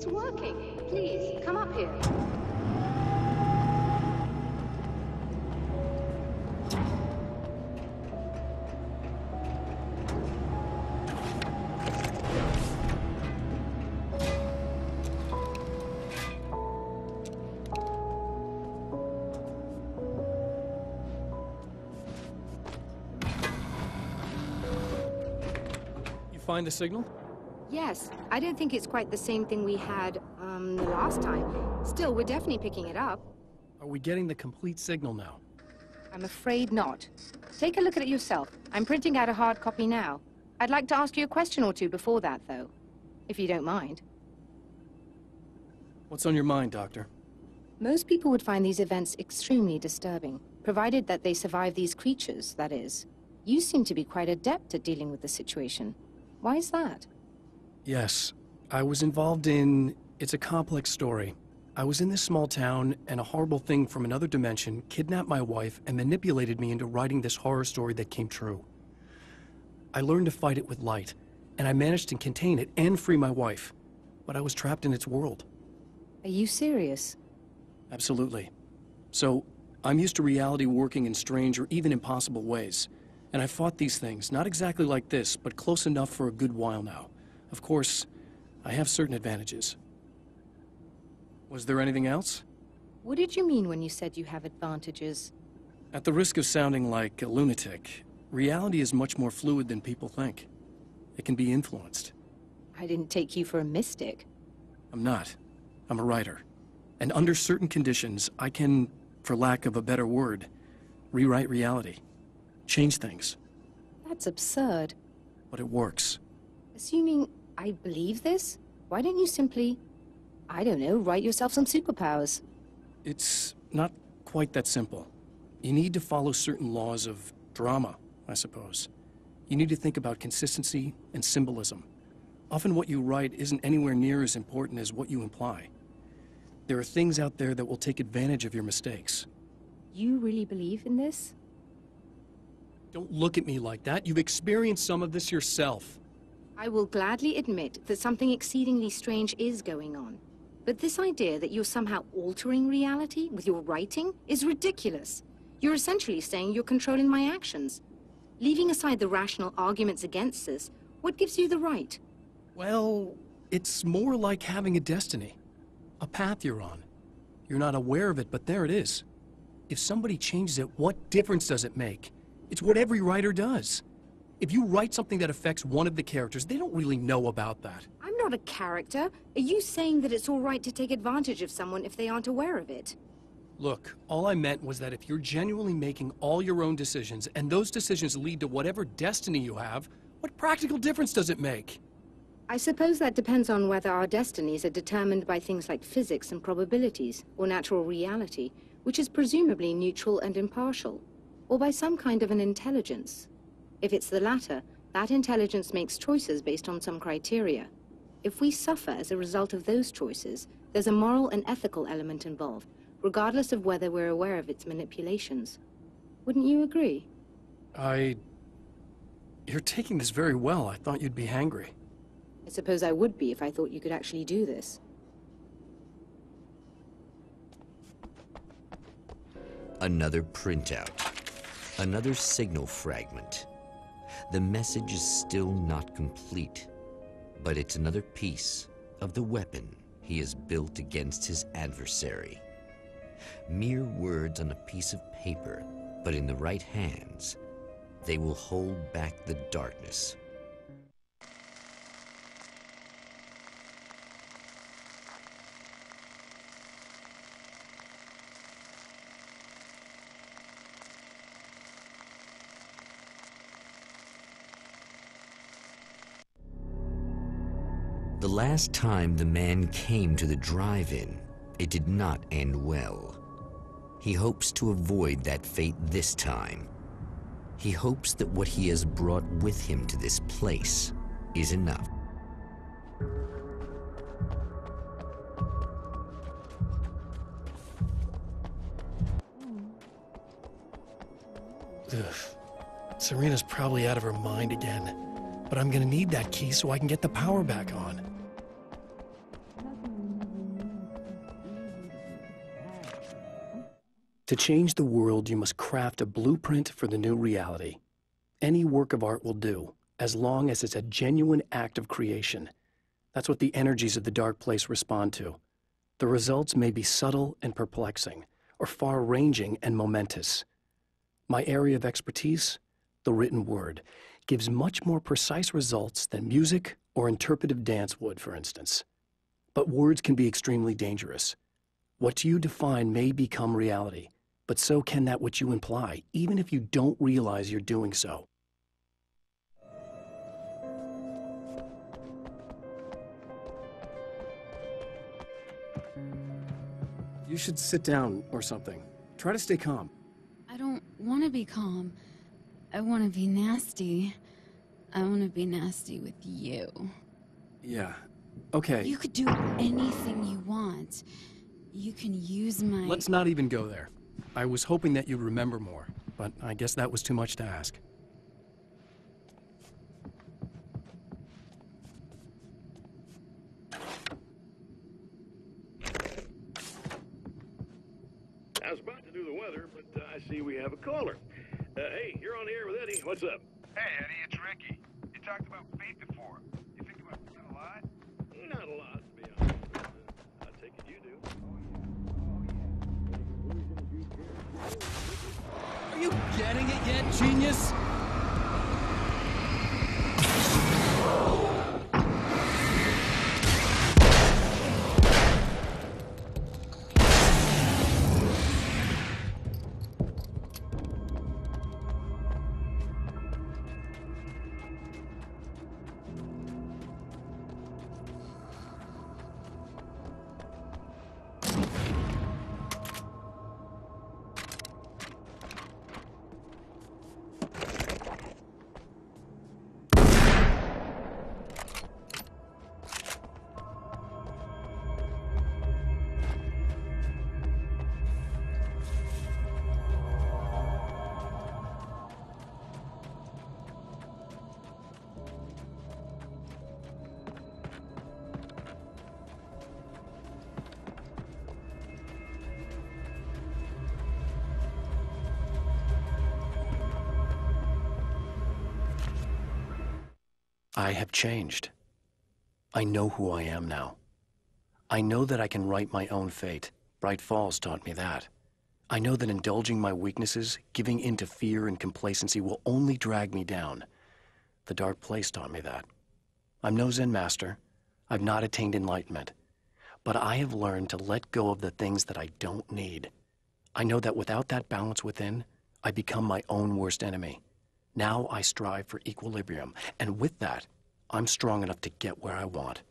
It's working. Please, come up here. Find the signal? Yes. I don't think it's quite the same thing we had, the last time. Still, we're definitely picking it up. Are we getting the complete signal now? I'm afraid not. Take a look at it yourself. I'm printing out a hard copy now. I'd like to ask you a question or two before that, though. If you don't mind. What's on your mind, Doctor? Most people would find these events extremely disturbing, provided that they survive these creatures, that is. You seem to be quite adept at dealing with the situation. Why is that? Yes. I was involved in... It's a complex story. I was in this small town, and a horrible thing from another dimension kidnapped my wife and manipulated me into writing this horror story that came true. I learned to fight it with light, and I managed to contain it and free my wife. But I was trapped in its world. Are you serious? Absolutely. So, I'm used to reality working in strange or even impossible ways. And I fought these things, not exactly like this, but close enough for a good while now. Of course, I have certain advantages. Was there anything else? What did you mean when you said you have advantages? At the risk of sounding like a lunatic, reality is much more fluid than people think. It can be influenced. I didn't take you for a mystic. I'm not. I'm a writer. And under certain conditions, I can, for lack of a better word, rewrite reality. Change things. That's absurd. But it works. Assuming I believe this, why don't you simply, I don't know, write yourself some superpowers? It's not quite that simple. You need to follow certain laws of drama, I suppose. You need to think about consistency and symbolism. Often what you write isn't anywhere near as important as what you imply. There are things out there that will take advantage of your mistakes. You really believe in this? Don't look at me like that. You've experienced some of this yourself. I will gladly admit that something exceedingly strange is going on. But this idea that you're somehow altering reality with your writing is ridiculous. You're essentially saying you're controlling my actions. Leaving aside the rational arguments against this, what gives you the right? Well, it's more like having a destiny. A path you're on. You're not aware of it, but there it is. If somebody changes it, what difference does it make? It's what every writer does. If you write something that affects one of the characters, they don't really know about that. I'm not a character. Are you saying that it's all right to take advantage of someone if they aren't aware of it? Look, all I meant was that if you're genuinely making all your own decisions, and those decisions lead to whatever destiny you have, what practical difference does it make? I suppose that depends on whether our destinies are determined by things like physics and probabilities, or natural reality, which is presumably neutral and impartial, or by some kind of an intelligence. If it's the latter, that intelligence makes choices based on some criteria. If we suffer as a result of those choices, there's a moral and ethical element involved, regardless of whether we're aware of its manipulations. Wouldn't you agree? You're taking this very well. I thought you'd be hangry. I suppose I would be if I thought you could actually do this. Another printout. Another signal fragment. The message is still not complete, but it's another piece of the weapon he has built against his adversary. Mere words on a piece of paper, but in the right hands, they will hold back the darkness. The last time the man came to the drive-in, it did not end well. He hopes to avoid that fate this time. He hopes that what he has brought with him to this place is enough. Ugh. Serena's probably out of her mind again. But I'm gonna need that key so I can get the power back on. To change the world, you must craft a blueprint for the new reality. Any work of art will do, as long as it's a genuine act of creation. That's what the energies of the dark place respond to. The results may be subtle and perplexing, or far-ranging and momentous. My area of expertise, the written word, gives much more precise results than music or interpretive dance would, for instance. But words can be extremely dangerous. What you define may become reality, but so can that which you imply, even if you don't realize you're doing so. You should sit down or something. Try to stay calm. I don't want to be calm. I want to be nasty. I want to be nasty with you. Yeah, okay. You could do anything you want. You can use my... Let's not even go there. I was hoping that you'd remember more, but I guess that was too much to ask. I was about to do the weather, but I see we have a caller. Hey, you're on the air with Eddie. What's up? Hey, Eddie, it's Ricky. You talked about fate before. You think about it a lot? Not a lot, to be honest. I take it you do. Are you getting it yet, genius? I have changed. I know who I am now. I know that I can write my own fate. Bright Falls taught me that. I know that indulging my weaknesses, giving in to fear and complacency will only drag me down. The dark place taught me that. I'm no Zen master. I've not attained enlightenment. But I have learned to let go of the things that I don't need. I know that without that balance within, I become my own worst enemy. Now I strive for equilibrium, and with that, I'm strong enough to get where I want.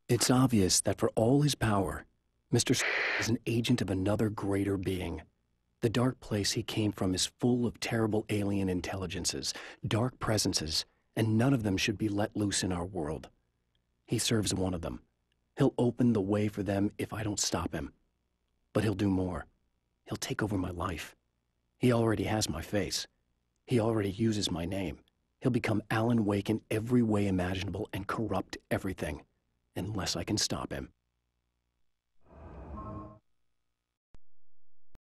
It's obvious that for all his power, Mr. is an agent of another greater being. The dark place he came from is full of terrible alien intelligences, dark presences, and none of them should be let loose in our world. He serves one of them. He'll open the way for them if I don't stop him. But he'll do more. He'll take over my life. He already has my face. He already uses my name. He'll become Alan Wake in every way imaginable and corrupt everything, unless I can stop him.